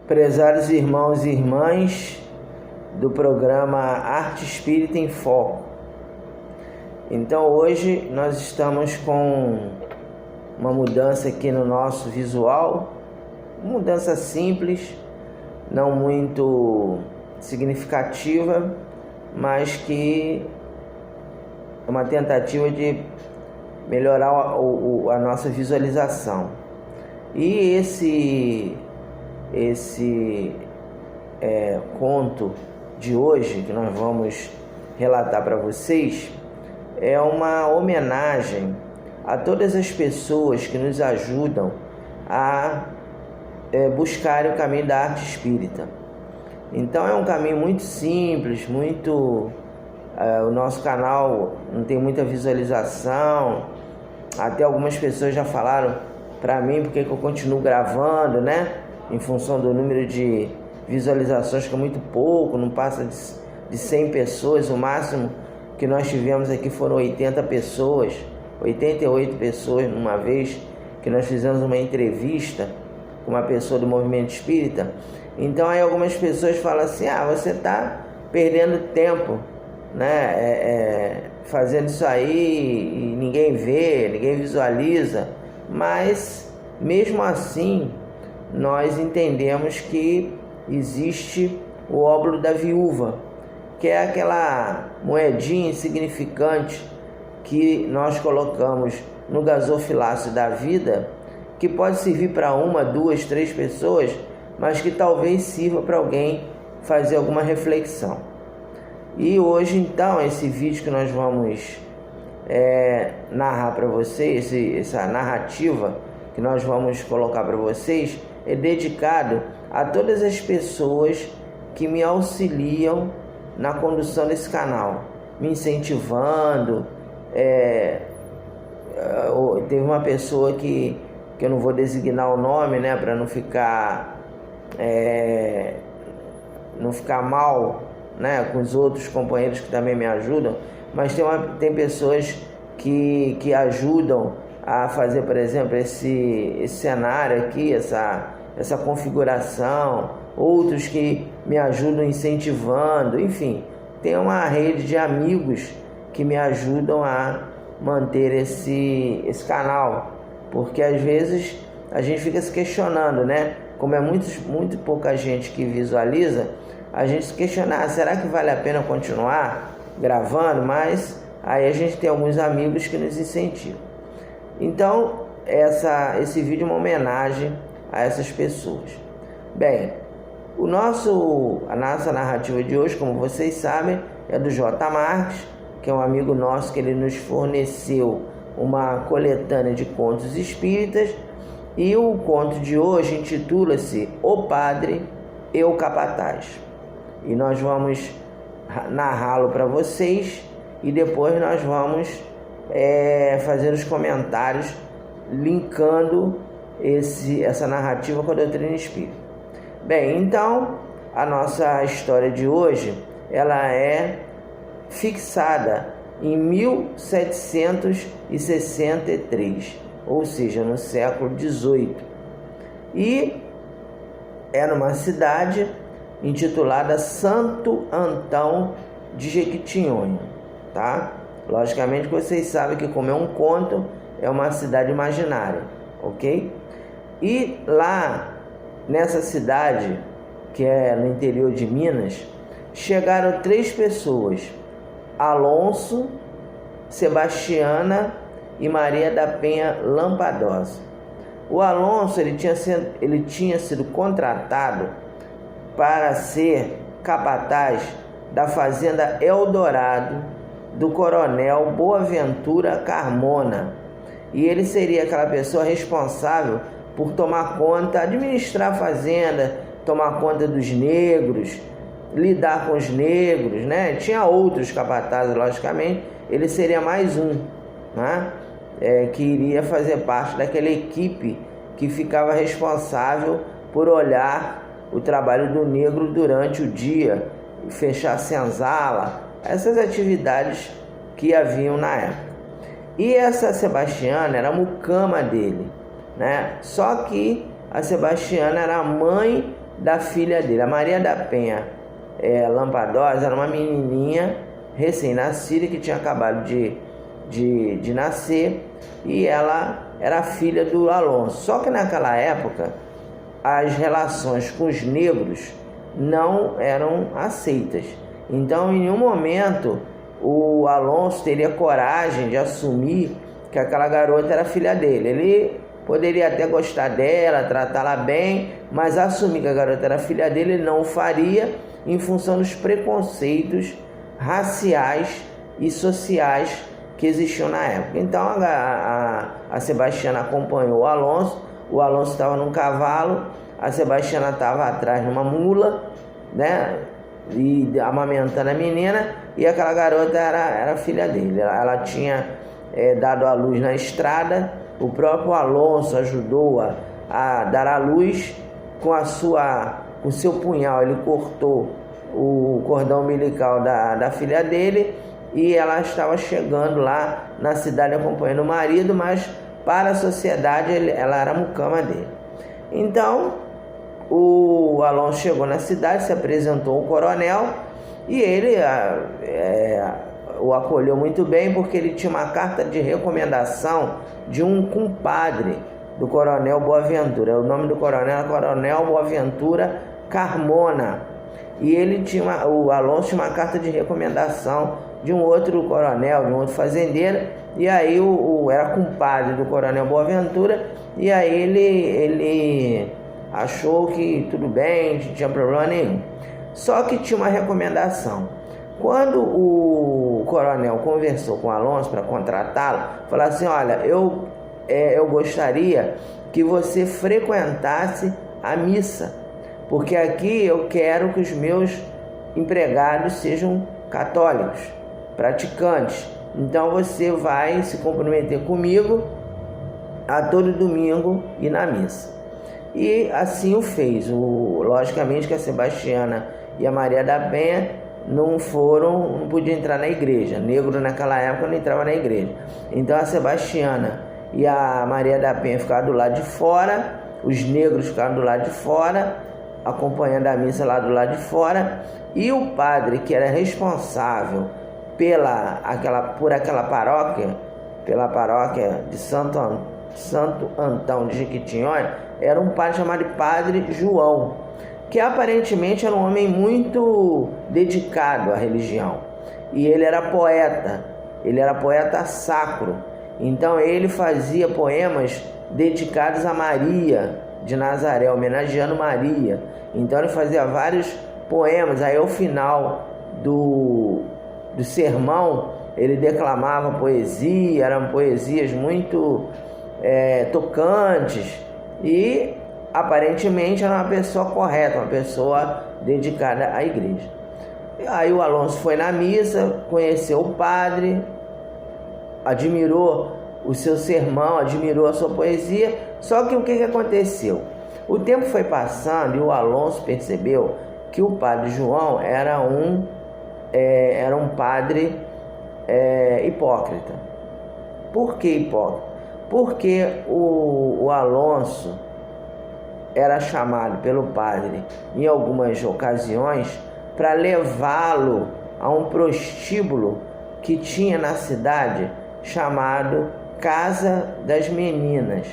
Prezados irmãos e irmãs do programa Arte Espírita em Foco. Então hoje nós estamos com uma mudança aqui no nosso visual, mudança simples, não muito significativa, mas que é uma tentativa de melhorar a nossa visualização. E esse conto de hoje que nós vamos relatar para vocês é uma homenagem a todas as pessoas que nos ajudam a buscar o caminho da arte espírita. Então é um caminho muito simples, o nosso canal não tem muita visualização, até algumas pessoas já falaram para mim porque que eu continuo gravando, né? Em função do número de visualizações, que é muito pouco, não passa de 100 pessoas, o máximo que nós tivemos aqui foram 88 pessoas numa vez que nós fizemos uma entrevista com uma pessoa do movimento espírita. Então aí algumas pessoas falam assim, você está perdendo tempo, né? Fazendo isso aí e ninguém vê, ninguém visualiza, mas mesmo assim nós entendemos que existe o óbolo da viúva, que é aquela moedinha insignificante que nós colocamos no gasofilácio da vida, que pode servir para 1, 2, 3 pessoas, mas que talvez sirva para alguém fazer alguma reflexão. E hoje então esse vídeo que nós vamos narrar para vocês, essa narrativa que nós vamos colocar para vocês, é dedicado a todas as pessoas que me auxiliam na condução desse canal, me incentivando. Teve uma pessoa que eu não vou designar o nome, né, para não ficar mal, né, com os outros companheiros que também me ajudam, mas tem pessoas que ajudam a fazer, por exemplo, esse cenário aqui, essa configuração, outros que me ajudam incentivando, enfim, tem uma rede de amigos que me ajudam a manter esse canal, porque às vezes a gente fica se questionando, né? Como é muito pouca gente que visualiza, a gente se questiona, será que vale a pena continuar gravando? Mas aí a gente tem alguns amigos que nos incentivam. Então, esse vídeo é uma homenagem a essas pessoas. Bem, a nossa narrativa de hoje, como vocês sabem, é do J. Marques, que é um amigo nosso, que ele nos forneceu uma coletânea de contos espíritas, e o conto de hoje intitula-se O Padre e o Capataz. E nós vamos narrá-lo para vocês e depois nós vamos fazer os comentários linkando essa narrativa com a doutrina espírita. Bem, então a nossa história de hoje ela é fixada em 1763, ou seja, no século XVIII, e é numa cidade intitulada Santo Antão de Jequitinhonha, tá? Logicamente que vocês sabem que, como é um conto, é uma cidade imaginária, ok? E lá, nessa cidade, que é no interior de Minas, chegaram 3 pessoas: Alonso, Sebastiana e Maria da Penha Lampadosa. O Alonso ele tinha sido contratado para ser capataz da fazenda Eldorado do coronel Boaventura Carmona, e ele seria aquela pessoa responsável por tomar conta, administrar a fazenda, tomar conta dos negros, lidar com os negros, né? Tinha outros capatazes, logicamente, ele seria mais um, né? Que iria fazer parte daquela equipe que ficava responsável por olhar o trabalho do negro durante o dia, fechar a senzala, essas atividades que haviam na época. E essa Sebastiana era a mucama dele, né? Só que a Sebastiana era a mãe da filha dele. A Maria da Penha Lampadosa era uma menininha recém-nascida que tinha acabado de nascer, e ela era filha do Alonso. Só que naquela época as relações com os negros não eram aceitas. Então, em nenhum momento o Alonso teria coragem de assumir que aquela garota era filha dele. Ele poderia até gostar dela, tratá-la bem, mas assumir que a garota era filha dele, ele não o faria, em função dos preconceitos raciais e sociais que existiam na época. Então a Sebastiana acompanhou o Alonso estava num cavalo, a Sebastiana estava atrás numa mula, né, e amamentando a menina, e aquela garota era filha dele. Ela tinha dado à luz na estrada. O próprio Alonso ajudou a dar à luz com seu punhal. Ele cortou o cordão umbilical da filha dele, e ela estava chegando lá na cidade acompanhando o marido, mas para a sociedade ela era a mucama dele. Então o Alonso chegou na cidade, se apresentou ao coronel, e ele o acolheu muito bem, porque ele tinha uma carta de recomendação de um compadre do coronel Boaventura. O nome do coronel era Coronel Boaventura Carmona, e o Alonso tinha uma carta de recomendação de um outro coronel, de um outro fazendeiro, e aí era compadre do coronel Boaventura, e aí ele achou que tudo bem, não tinha problema nenhum. Só que tinha uma recomendação. Quando o coronel conversou com o Alonso para contratá-lo, falou assim: olha, eu gostaria que você frequentasse a missa, porque aqui eu quero que os meus empregados sejam católicos, praticantes. Então você vai se comprometer comigo a todo domingo ir na missa. E assim o fez. Logicamente que a Sebastiana e a Maria da Penha não podiam entrar na igreja. Negro naquela época não entrava na igreja. Então a Sebastiana e a Maria da Penha ficaram do lado de fora, os negros ficaram do lado de fora, acompanhando a missa lá do lado de fora, e o padre que era responsável por aquela paróquia, pela paróquia de Santo Antão de Jequitinhonha, era um padre chamado Padre João, que aparentemente era um homem muito dedicado à religião, e ele era poeta sacro. Então ele fazia poemas dedicados a Maria de Nazaré, homenageando Maria. Então ele fazia vários poemas. Aí ao final do sermão ele declamava poesia, eram poesias muito tocantes, e aparentemente era uma pessoa correta, uma pessoa dedicada à igreja. E aí o Alonso foi na missa, conheceu o padre, admirou o seu sermão, admirou a sua poesia. Só que o que aconteceu? O tempo foi passando e o Alonso percebeu que o Padre João era um padre hipócrita. Por que hipócrita? Porque o Alonso era chamado pelo padre em algumas ocasiões para levá-lo a um prostíbulo que tinha na cidade, chamado Casa das Meninas.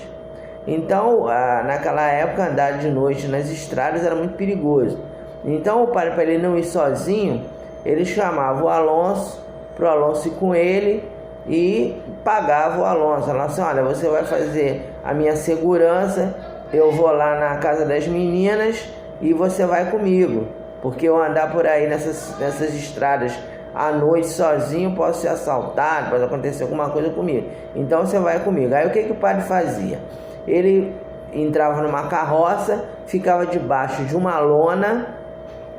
Então, naquela época, andar de noite nas estradas era muito perigoso. Então, o padre, para ele não ir sozinho, ele chamava o Alonso, para o Alonso ir com ele, e pagava o Alonso. Falava assim: olha, você vai fazer a minha segurança, eu vou lá na Casa das Meninas e você vai comigo, porque eu andar por aí nessas estradas à noite sozinho, posso ser assaltado, pode acontecer alguma coisa comigo, então você vai comigo. Aí o que o padre fazia? Ele entrava numa carroça, ficava debaixo de uma lona,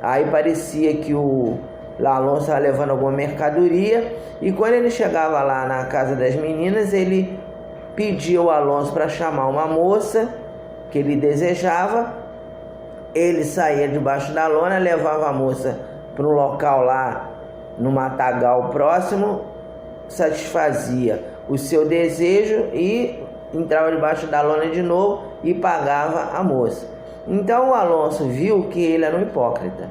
aí parecia que o Alonso estava levando alguma mercadoria, e quando ele chegava lá na Casa das Meninas, ele pedia o Alonso para chamar uma moça que ele desejava. Ele saía debaixo da lona, levava a moça para um local lá no matagal próximo, satisfazia o seu desejo e entrava debaixo da lona de novo e pagava a moça. Então o Alonso viu que ele era um hipócrita.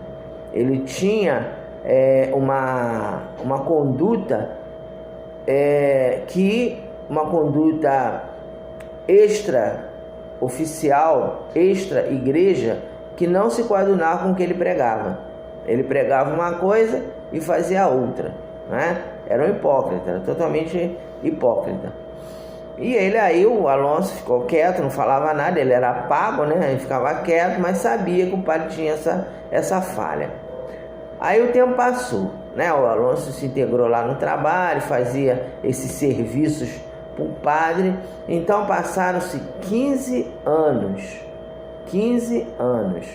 Ele tinha uma conduta uma conduta extra-oficial, extra-igreja, que não se coadunava com o que ele pregava. Ele pregava uma coisa e fazia outra, né? Era um hipócrita, era totalmente hipócrita. E aí o Alonso ficou quieto, não falava nada, ele era pago, né? Ele ficava quieto, mas sabia que o padre tinha essa falha. Aí o tempo passou, né? O Alonso se integrou lá no trabalho, fazia esses serviços para o padre. Então passaram-se 15 anos. 15 anos.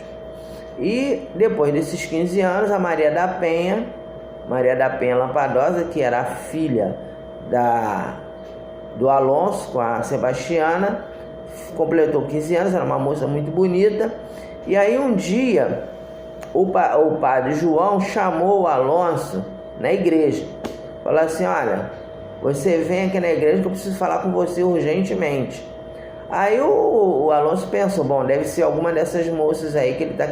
E depois desses 15 anos, a Maria da Penha Lampadosa, que era a filha do Alonso com a Sebastiana, completou 15 anos, era uma moça muito bonita. E aí um dia o padre João chamou o Alonso na igreja. Falou assim: olha, você vem aqui na igreja que eu preciso falar com você urgentemente. Aí o Alonso pensou: bom, deve ser alguma dessas moças aí que ele está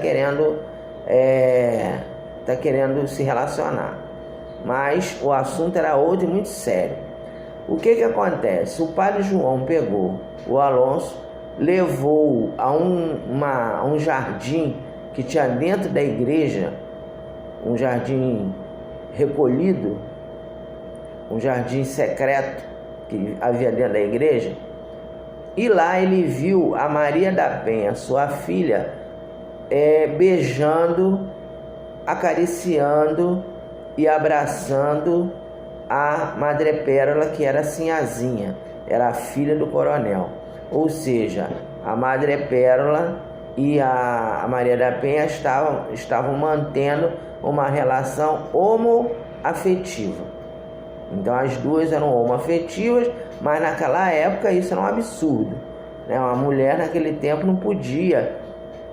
querendo se relacionar. Mas o assunto era outro e muito sério. O que acontece? O padre João pegou o Alonso, levou a um jardim que tinha dentro da igreja, um jardim recolhido, um jardim secreto que havia dentro da igreja. E lá ele viu a Maria da Penha, sua filha, beijando, acariciando e abraçando a Madrepérola, que era a Sinhazinha, era a filha do coronel. Ou seja, a Madrepérola e a Maria da Penha estavam mantendo uma relação homoafetiva. Então as duas eram homoafetivas, mas naquela época isso era um absurdo, né? Uma mulher naquele tempo não podia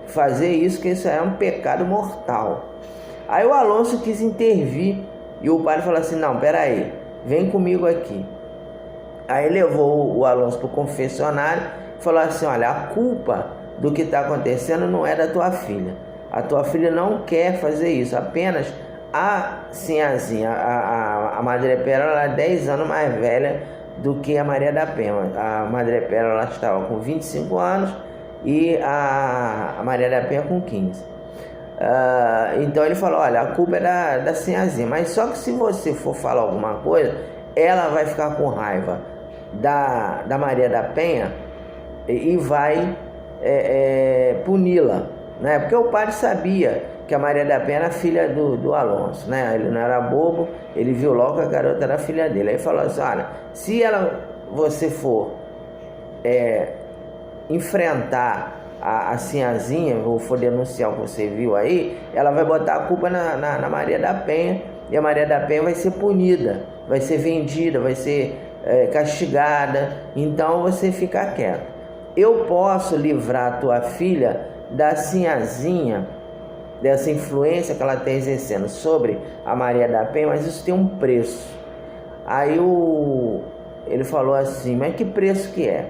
fazer isso, porque isso era um pecado mortal. Aí o Alonso quis intervir e o padre falou assim: não, peraí, vem comigo aqui. Aí levou o Alonso para o confessionário e falou assim: olha, a culpa do que está acontecendo não é da tua filha. A tua filha não quer fazer isso, apenas a Sinhazinha, a Madrepérola, ela é 10 anos mais velha do que a Maria da Penha. A Madrepérola estava com 25 anos e a Maria da Penha com 15. Então ele falou: olha, a culpa é da Sinhazinha, mas só que se você for falar alguma coisa, ela vai ficar com raiva da Maria da Penha e vai puni-la, né? Porque o padre sabia que a Maria da Penha era filha do Alonso, né? Ele não era bobo, ele viu logo que a garota era filha dele. Aí falou assim: olha, se você for enfrentar a Sinhazinha, ou for denunciar o que você viu aí, ela vai botar a culpa na Maria da Penha, e a Maria da Penha vai ser punida, vai ser vendida, vai ser castigada. Então você fica quieto. Eu posso livrar a tua filha da Sinhazinha, dessa influência que ela está exercendo sobre a Maria da Penha, mas isso tem um preço. Aí ele falou assim: mas que preço que é?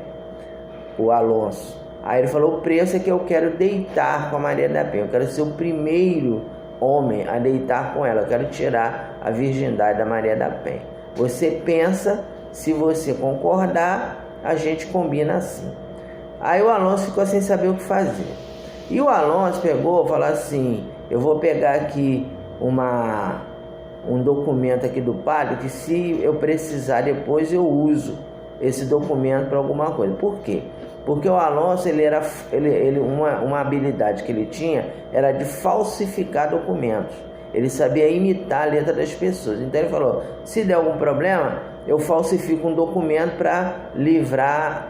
O Alonso. Aí ele falou: o preço é que eu quero deitar com a Maria da Penha, eu quero ser o primeiro homem a deitar com ela, eu quero tirar a virgindade da Maria da Penha. Você pensa, se você concordar, a gente combina assim. Aí o Alonso ficou sem saber o que fazer. E o Alonso pegou e falou assim: eu vou pegar aqui um documento aqui do padre, que se eu precisar depois eu uso esse documento para alguma coisa. Por quê? Porque o Alonso, uma habilidade que ele tinha era de falsificar documentos. Ele sabia imitar a letra das pessoas. Então ele falou: se der algum problema, eu falsifico um documento para livrar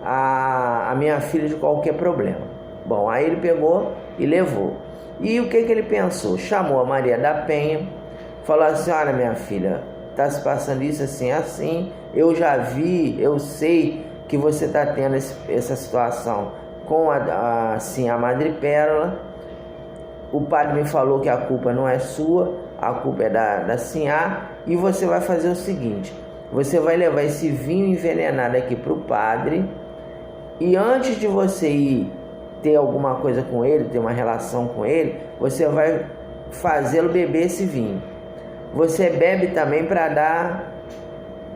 a minha filha de qualquer problema. Bom, aí ele pegou e levou. E o que ele pensou? Chamou a Maria da Penha, falou assim: olha, minha filha, está se passando isso assim, assim, eu já vi, eu sei que você está tendo essa situação com a Madrepérola. O padre me falou que a culpa não é sua, a culpa é da Sinhá, e você vai fazer o seguinte: você vai levar esse vinho envenenado aqui para o padre, e antes de você ir ter alguma coisa com ele, ter uma relação com ele, você vai fazê-lo beber esse vinho. Você bebe também para dar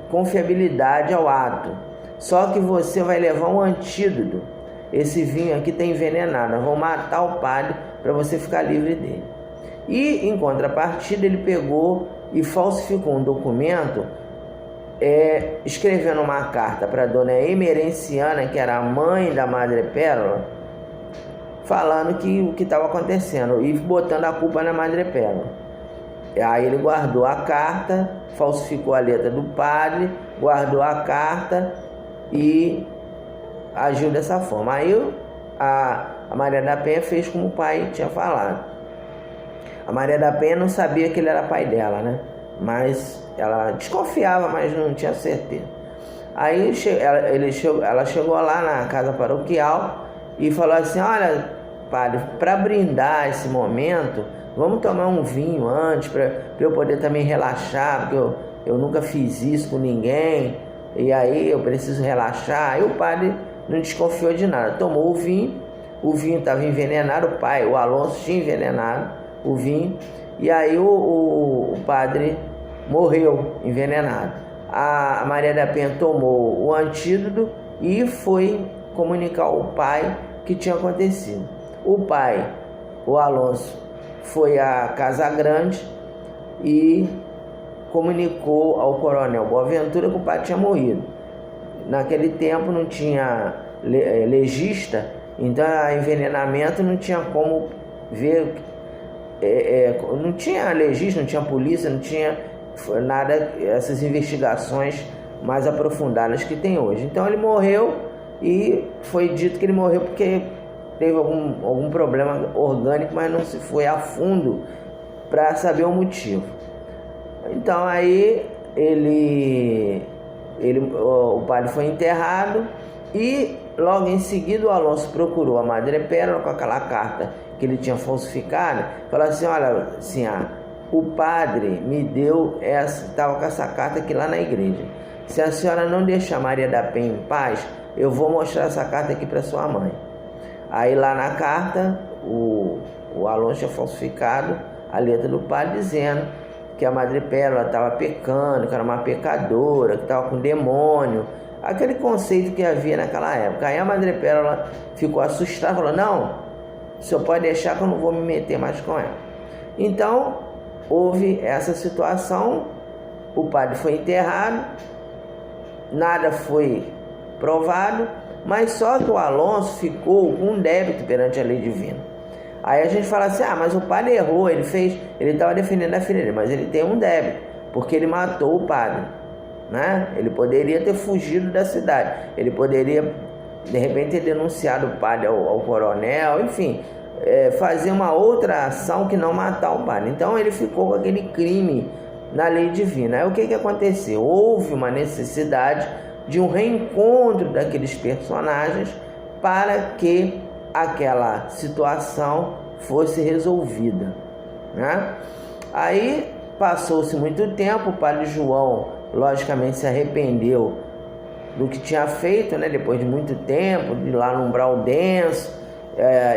confiabilidade ao ato. Só que você vai levar um antídoto. Esse vinho aqui está envenenado. Nós vamos matar o padre para você ficar livre dele. E, em contrapartida, ele pegou e falsificou um documento, escrevendo uma carta para a dona Emerenciana, que era a mãe da Madre Pérola, falando o que estava acontecendo e botando a culpa na Madre Pérola. Aí ele guardou a carta, falsificou a letra do padre, guardou a carta e agiu dessa forma. Aí a Maria da Penha fez como o pai tinha falado. A Maria da Penha não sabia que ele era pai dela, né? Mas ela desconfiava, mas não tinha certeza. Aí ela chegou lá na casa paroquial e falou assim: olha, padre, para brindar esse momento, vamos tomar um vinho antes, para eu poder também relaxar, porque eu nunca fiz isso com ninguém, e aí eu preciso relaxar. Aí o padre não desconfiou de nada, tomou o vinho estava envenenado, o Alonso tinha envenenado o vinho, e aí o padre morreu envenenado. A Maria da Penha tomou o antídoto e foi comunicar ao pai o que tinha acontecido. O pai, o Alonso, foi à Casa Grande e comunicou ao coronel Boaventura que o padre tinha morrido. Naquele tempo não tinha legista, então envenenamento não tinha como ver, não tinha legista, não tinha polícia, não tinha nada, essas investigações mais aprofundadas que tem hoje. Então ele morreu e foi dito que ele morreu porque teve algum problema orgânico, mas não se foi a fundo para saber o motivo. Então aí o padre foi enterrado e logo em seguida o Alonso procurou a Madre Pérola com aquela carta que ele tinha falsificado, falou assim: olha, senhora, o padre me deu estava com essa carta aqui lá na igreja. Se a senhora não deixar Maria da Penha em paz, eu vou mostrar essa carta aqui para sua mãe. Aí lá na carta, o Alonso tinha falsificado a letra do padre, dizendo que a Madre Pérola estava pecando, que era uma pecadora, que estava com demônio, aquele conceito que havia naquela época. Aí a Madre Pérola ficou assustada, falou: não, o senhor pode deixar que eu não vou me meter mais com ela. Então, houve essa situação, o padre foi enterrado, nada foi provado, mas só que o Alonso ficou com um débito perante a lei divina. Aí a gente fala assim: mas o padre errou, ele estava defendendo a filha dele, mas ele tem um débito, porque ele matou o padre, né? Ele poderia ter fugido da cidade, ele poderia de repente ter denunciado o padre ao coronel, enfim, fazer uma outra ação que não matar o padre. Então ele ficou com aquele crime na lei divina. Aí o que aconteceu? Houve uma necessidade de um reencontro daqueles personagens para que aquela situação fosse resolvida, né? Aí passou-se muito tempo, o padre João logicamente se arrependeu do que tinha feito, né? Depois de muito tempo, de ir lá no umbral denso,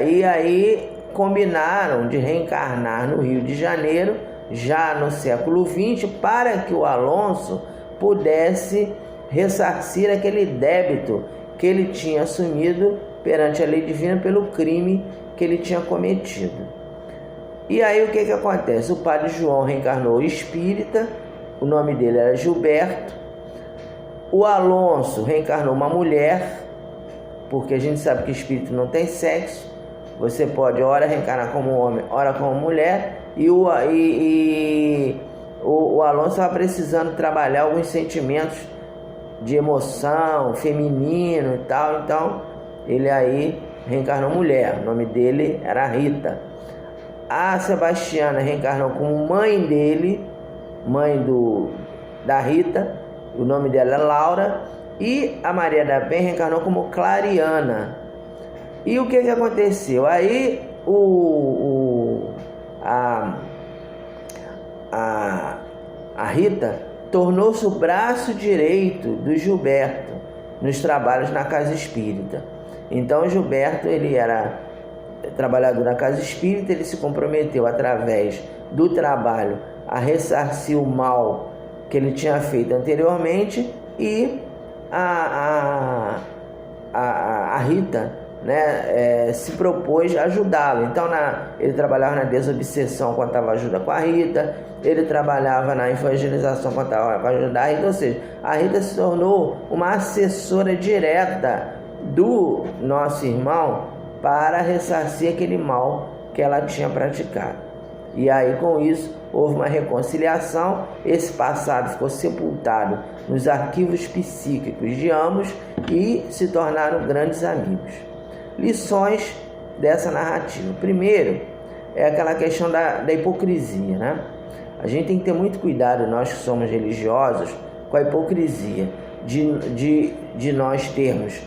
e aí combinaram de reencarnar no Rio de Janeiro, já no século XX, para que o Alonso pudesse ressarcir aquele débito que ele tinha assumido perante a lei divina pelo crime que ele tinha cometido. E aí o que acontece? O padre João reencarnou espírita, o nome dele era Gilberto. O Alonso reencarnou uma mulher, porque a gente sabe que espírito não tem sexo. Você pode ora reencarnar como homem, ora como mulher. E o Alonso estava precisando trabalhar alguns sentimentos de emoção, feminino e tal, então ele aí reencarnou mulher, o nome dele era Rita. A Sebastiana reencarnou como mãe dele, mãe da Rita, o nome dela é Laura, e a Maria da Penha reencarnou como Clariana. E o que aconteceu? Aí a Rita tornou-se o braço direito do Gilberto nos trabalhos na casa espírita. Então Gilberto, ele era trabalhador na casa espírita, ele se comprometeu através do trabalho a ressarcir o mal que ele tinha feito anteriormente, e a Rita, né, se propôs ajudá-lo. Então ele trabalhava na desobsessão quando estava ajuda com a Rita, ele trabalhava na evangelização quando estava com a ajuda da Rita, ou seja, a Rita se tornou uma assessora direta do nosso irmão para ressarcir aquele mal que ela tinha praticado. E aí, com isso, houve uma reconciliação, esse passado ficou sepultado nos arquivos psíquicos de ambos e se tornaram grandes amigos. Lições dessa narrativa. Primeiro, é aquela questão da hipocrisia, né? A gente tem que ter muito cuidado, nós que somos religiosos, com a hipocrisia de nós termos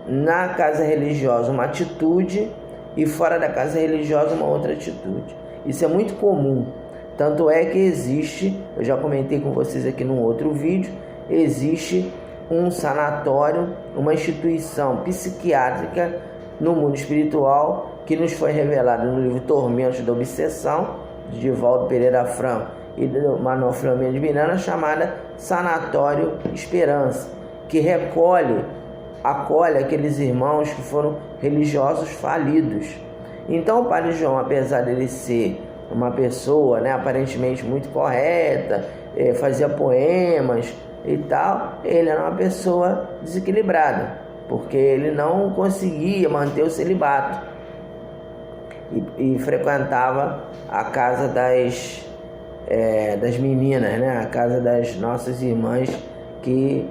na casa religiosa uma atitude e fora da casa religiosa uma outra atitude. Isso é muito comum, tanto é que existe, eu já comentei com vocês aqui num outro vídeo, existe um sanatório, uma instituição psiquiátrica no mundo espiritual que nos foi revelado no livro Tormentos da Obsessão, de Divaldo Pereira Franco e do Manuel Filomeno de Miranda, chamada Sanatório Esperança, que acolhe aqueles irmãos que foram religiosos falidos. Então o Padre João, apesar dele ser uma pessoa, né, aparentemente muito correta, fazia poemas e tal, ele era uma pessoa desequilibrada, porque ele não conseguia manter o celibato e frequentava a casa das meninas, né, a casa das nossas irmãs que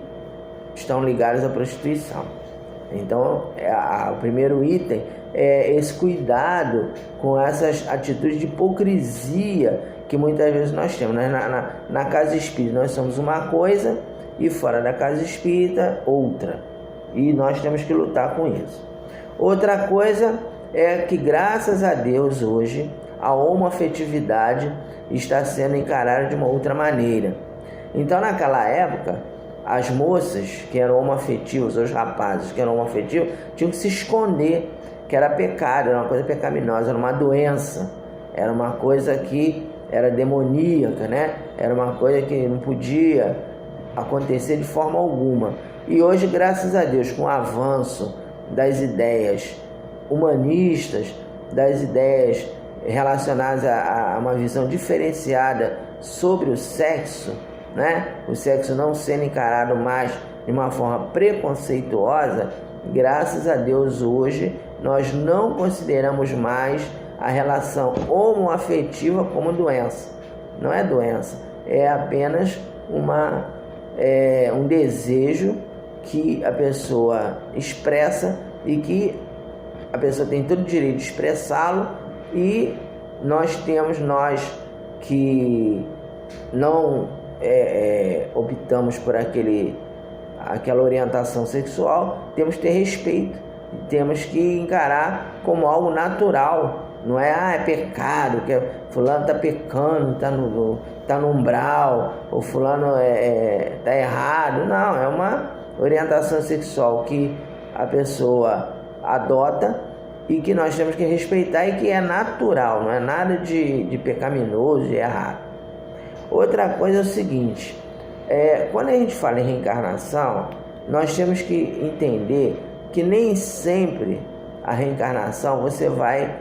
estão ligadas à prostituição. Então, o primeiro item é esse cuidado com essas atitudes de hipocrisia que muitas vezes nós temos, né? Na casa espírita nós somos uma coisa e fora da casa espírita outra, e nós temos que lutar com isso. Outra coisa é que, graças a Deus, hoje a homoafetividade está sendo encarada de uma outra maneira. Então, naquela época, as moças que eram homoafetivas, os rapazes que eram homoafetivos, tinham que se esconder, que era pecado, era uma coisa pecaminosa, era uma doença, era uma coisa que era demoníaca, né? Era uma coisa que não podia acontecer de forma alguma. E hoje, graças a Deus, com o avanço das ideias humanistas, das ideias relacionadas a uma visão diferenciada sobre o sexo, né? O sexo não sendo encarado mais de uma forma preconceituosa, graças a Deus hoje nós não consideramos mais a relação homoafetiva como doença. Não é doença, é apenas um desejo que a pessoa expressa e que a pessoa tem todo o direito de expressá-lo, e nós que não optamos por aquela orientação sexual, temos que ter respeito, temos que encarar como algo natural. Não é pecado, que fulano está pecando, está no umbral, ou fulano está errado. Não, é uma orientação sexual que a pessoa adota e que nós temos que respeitar e que é natural, não é nada de pecaminoso, de errado. Outra coisa é o seguinte, quando a gente fala em reencarnação, nós temos que entender que nem sempre a reencarnação você vai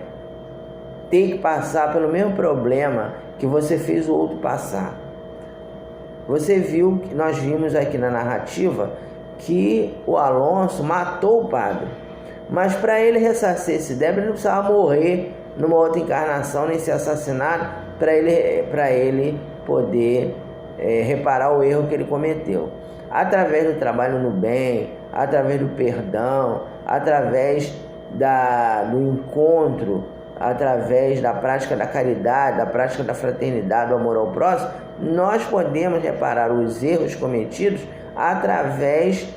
ter que passar pelo mesmo problema que você fez o outro passar. Você viu, nós vimos aqui na narrativa, que o Alonso matou o padre, mas para ele ressarcir esse débito, ele não precisava morrer numa outra encarnação, nem ser assassinado, para ele poder reparar o erro que ele cometeu. Através do trabalho no bem, através do perdão, através do encontro, através da prática da caridade, da prática da fraternidade, do amor ao próximo, nós podemos reparar os erros cometidos através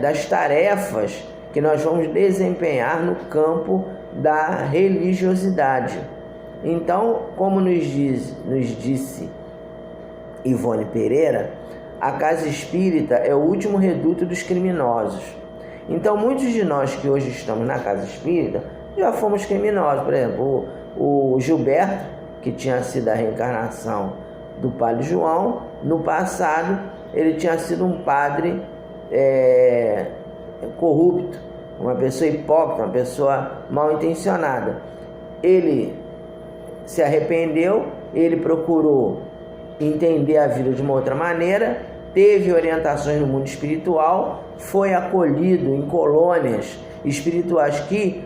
das tarefas que nós vamos desempenhar no campo da religiosidade. Então, como nos disse Ivone Pereira, a casa espírita é o último reduto dos criminosos. Então, muitos de nós que hoje estamos na casa espírita já fomos criminosos. Por exemplo, o Gilberto, que tinha sido a reencarnação do Padre João, no passado ele tinha sido um padre corrupto, uma pessoa hipócrita, uma pessoa mal intencionada. Ele se arrependeu, ele procurou entender a vida de uma outra maneira, teve orientações no mundo espiritual, foi acolhido em colônias espirituais que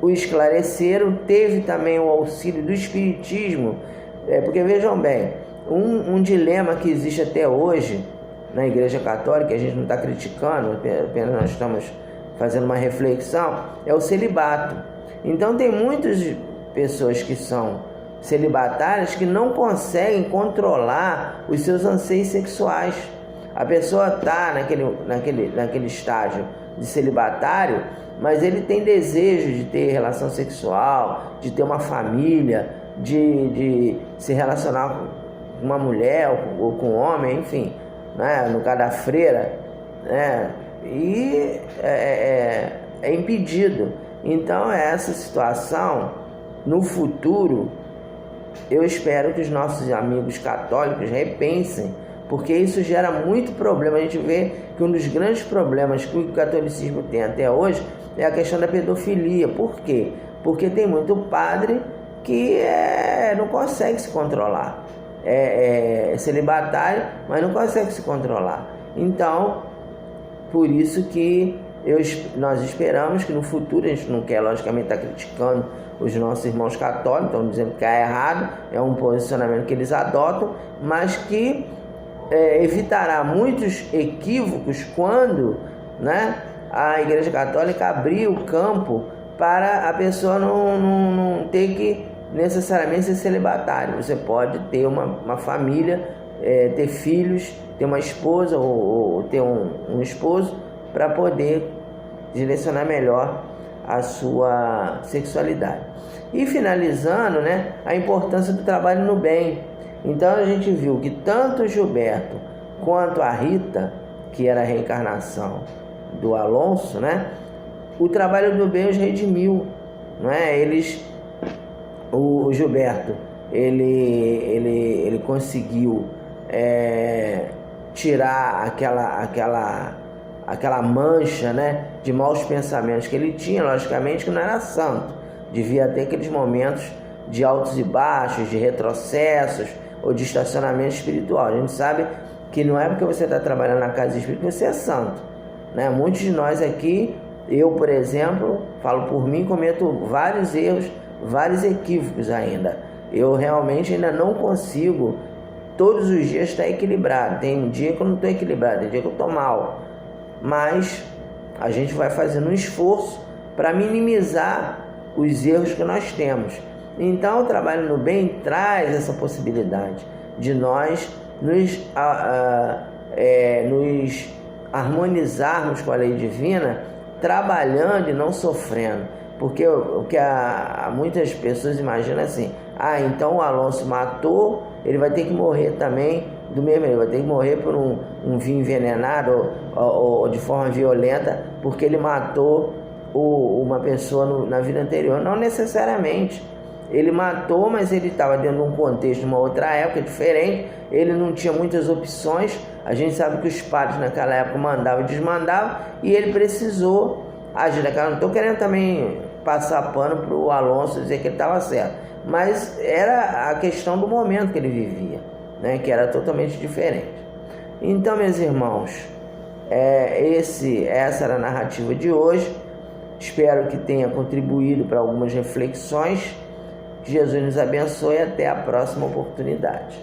o esclareceram, teve também o auxílio do espiritismo, porque vejam bem, um dilema que existe até hoje na Igreja Católica, a gente não está criticando, apenas nós estamos fazendo uma reflexão, é o celibato. Então tem muitas pessoas que são celibatárias que não conseguem controlar os seus anseios sexuais. A pessoa está naquele estágio de celibatário, mas ele tem desejo de ter relação sexual, de ter uma família, de se relacionar com uma mulher ou com um homem, enfim, né? No caso da freira, né? E é impedido. Então, essa situação, no futuro, eu espero que os nossos amigos católicos repensem, porque isso gera muito problema. A gente vê que um dos grandes problemas que o catolicismo tem até hoje é a questão da pedofilia. Por quê? Porque tem muito padre que não consegue se controlar. É celibatário, mas não consegue se controlar. Então, por isso que nós esperamos que no futuro, a gente não quer logicamente estar criticando os nossos irmãos católicos, estão dizendo que é errado, é um posicionamento que eles adotam, mas que evitará muitos equívocos quando, né, a Igreja Católica abrir o campo para a pessoa não ter que necessariamente ser celibatário. Você pode ter uma família, ter filhos, ter uma esposa ou ter um esposo para poder direcionar melhor a sua sexualidade. E finalizando, né, a importância do trabalho no bem. Então a gente viu que tanto o Gilberto quanto a Rita, que era a reencarnação do Alonso, né, o trabalho do bem os redimiu, não é? O Gilberto, ele conseguiu tirar aquela mancha, né, de maus pensamentos que ele tinha, logicamente que não era santo, devia ter aqueles momentos de altos e baixos, de retrocessos ou de estacionamento espiritual. A gente sabe que não é porque você está trabalhando na casa espírita que você é santo, né? Muitos de nós aqui, eu por exemplo, falo por mim, cometo vários erros, vários equívocos ainda. Eu realmente ainda não consigo todos os dias estar equilibrado. Tem um dia que eu não estou equilibrado, tem dia que eu estou mal, mas a gente vai fazendo um esforço para minimizar os erros que nós temos. Então o trabalho no bem traz essa possibilidade de nós nos harmonizarmos com a lei divina, trabalhando e não sofrendo. Porque o que muitas pessoas imaginam assim: então o Alonso matou, ele vai ter que morrer também do mesmo, ele vai ter que morrer por um vinho envenenado ou de forma violenta, porque ele matou uma pessoa na vida anterior. Não necessariamente. Ele matou, mas ele estava dentro de um contexto, de uma outra época diferente, ele não tinha muitas opções. A gente sabe que os padres naquela época mandavam e desmandavam, e ele precisou agir daquela. Não estou querendo também passar pano para o Alonso dizer que ele estava certo, mas era a questão do momento que ele vivia, né, que era totalmente diferente. Então, meus irmãos, essa era a narrativa de hoje. Espero que tenha contribuído para algumas reflexões. Que Jesus nos abençoe e até a próxima oportunidade.